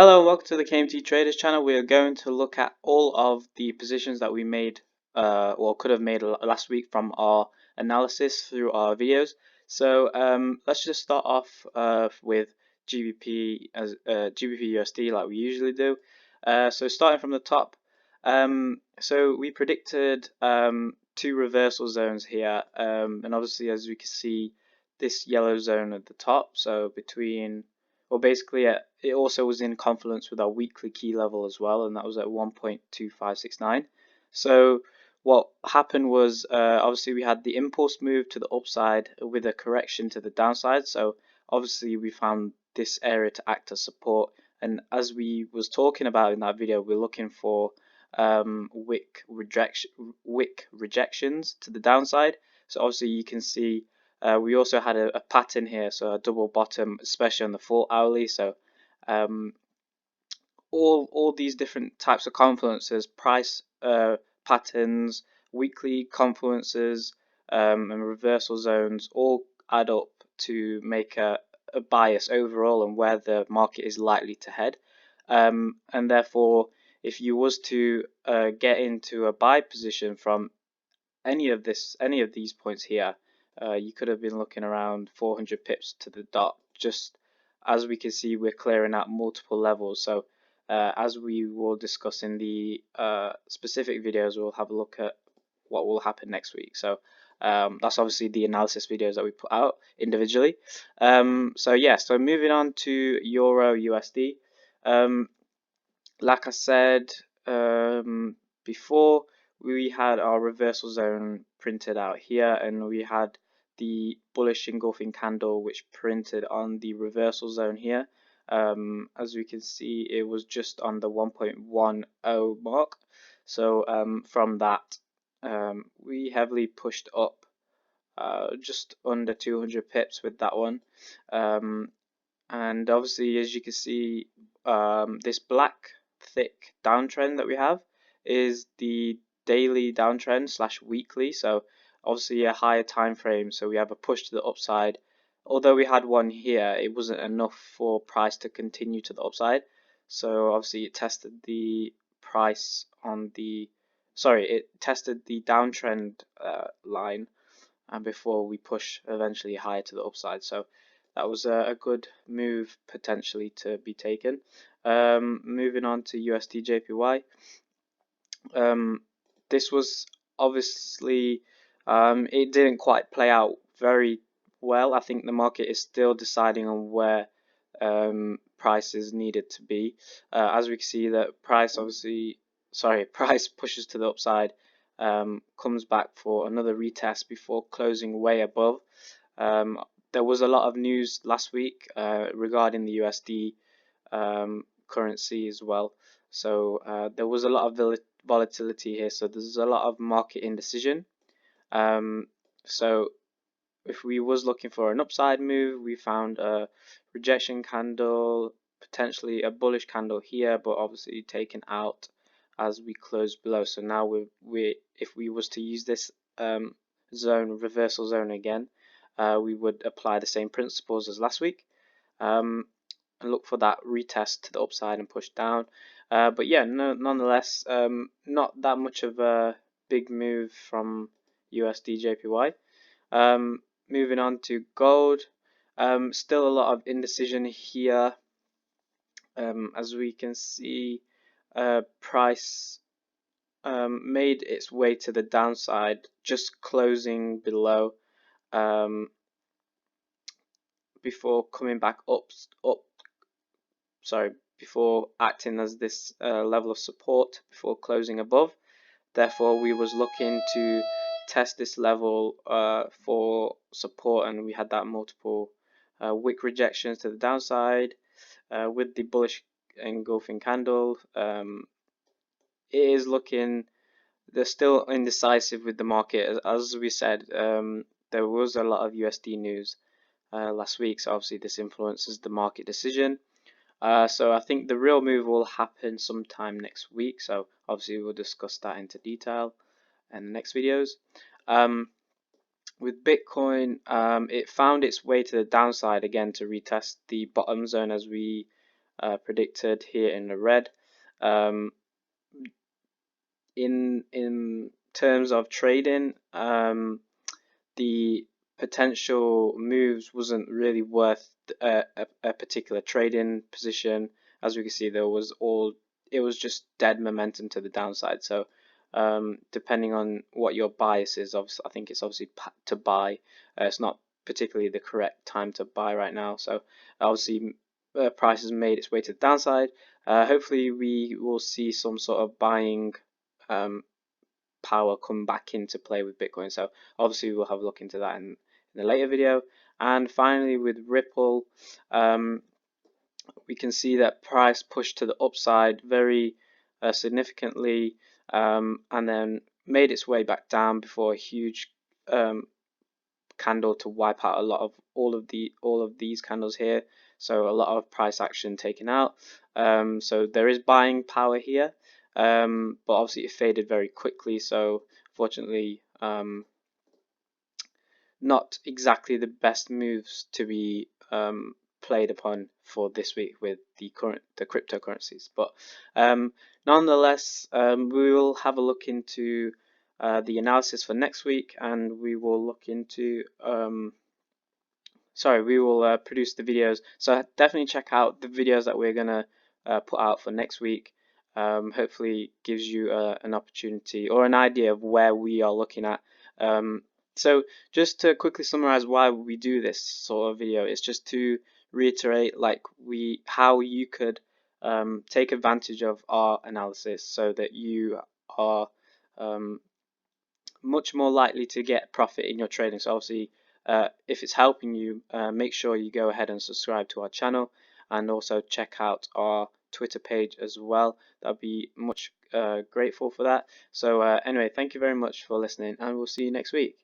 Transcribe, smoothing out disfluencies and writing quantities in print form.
Hello, welcome to the KMTRADERS channel. We are going to look at all of the positions that we made or could have made last week from our analysis through our videos. So let's just start off with GBPUSD like we usually do. So starting from the top, so we predicted two reversal zones here, and obviously as we can see, this yellow zone at the top, so between basically it also was in confluence with our weekly key level as well, and that was at 1.2569. So what happened was obviously we had the impulse move to the upside with a correction to the downside. So obviously we found this area to act as support, and as we was talking about in that video, we're looking for wick rejections to the downside. So obviously you can see we also had a pattern here, so a double bottom, especially on the 4 hourly. So all these different types of confluences, price patterns, weekly confluences, and reversal zones all add up to make a bias overall on where the market is likely to head. And therefore, if you was to get into a buy position from any of these points here, you could have been looking around 400 pips to the dot. Just as we can see, we're clearing out multiple levels. So as we will discuss in the specific videos, we'll have a look at what will happen next week. So that's obviously the analysis videos that we put out individually. So yeah, so moving on to Euro USD. Like I said before, we had our reversal zone printed out here, and we had the bullish engulfing candle which printed on the reversal zone here. As we can see, it was just on the 1.10 mark. So from that, we heavily pushed up just under 200 pips with that one. And obviously, as you can see, this black thick downtrend that we have is the daily downtrend / weekly. So obviously a higher time frame, so we have a push to the upside. Although we had one here, it wasn't enough for price to continue to the upside. So obviously it tested the price on the it tested the downtrend line, and before we push eventually higher to the upside. So that was a good move potentially to be taken. Moving on to USDJPY. This was obviously it didn't quite play out very well. I think the market is still deciding on where price is needed to be. As we can see, that price price pushes to the upside, comes back for another retest before closing way above. There was a lot of news last week regarding the USD currency as well. So there was a lot of volatility here. So there's a lot of market indecision. So if we was looking for an upside move, we found a rejection candle, potentially a bullish candle here, but obviously taken out as we closed below. So now if we was to use this reversal zone again, we would apply the same principles as last week, and look for that retest to the upside and push down. But yeah, nonetheless, not that much of a big move from USDJPY. Moving on to gold, still a lot of indecision here. As we can see, price made its way to the downside, just closing below before coming back up, before acting as this level of support before closing above. Therefore, we was looking to test this level for support, and we had that multiple wick rejections to the downside with the bullish engulfing candle. It is looking, they're still indecisive with the market. As we said, there was a lot of USD news last week, so obviously this influences the market decision. So I think the real move will happen sometime next week. So obviously we'll discuss that into detail in the next videos. With Bitcoin, it found its way to the downside again to retest the bottom zone as we predicted here in the red. In terms of trading, the potential moves wasn't really worth a particular trading position. As we can see, it was just dead momentum to the downside. So depending on what your bias is, obviously, I think it's obviously to buy. It's not particularly the correct time to buy right now. So obviously, price has made its way to the downside. Hopefully, we will see some sort of buying power come back into play with Bitcoin. So obviously, we'll have a look into that in a later video. And finally, with Ripple, we can see that price pushed to the upside very significantly, and then made its way back down before a huge candle to wipe out a lot of all of these candles here. So a lot of price action taken out. So there is buying power here, but obviously it faded very quickly. So fortunately, not exactly the best moves to be played upon for this week with the cryptocurrencies. But nonetheless, we will have a look into the analysis for next week, and we will look into we will produce the videos. So definitely check out the videos that we're gonna put out for next week. Hopefully gives you an opportunity or an idea of where we are looking at. So just to quickly summarize why we do this sort of video, it's just to reiterate how you could take advantage of our analysis so that you are much more likely to get profit in your trading. So obviously, if it's helping you, make sure you go ahead and subscribe to our channel, and also check out our Twitter page as well. That'd be much grateful for that. So anyway, thank you very much for listening, and we'll see you next week.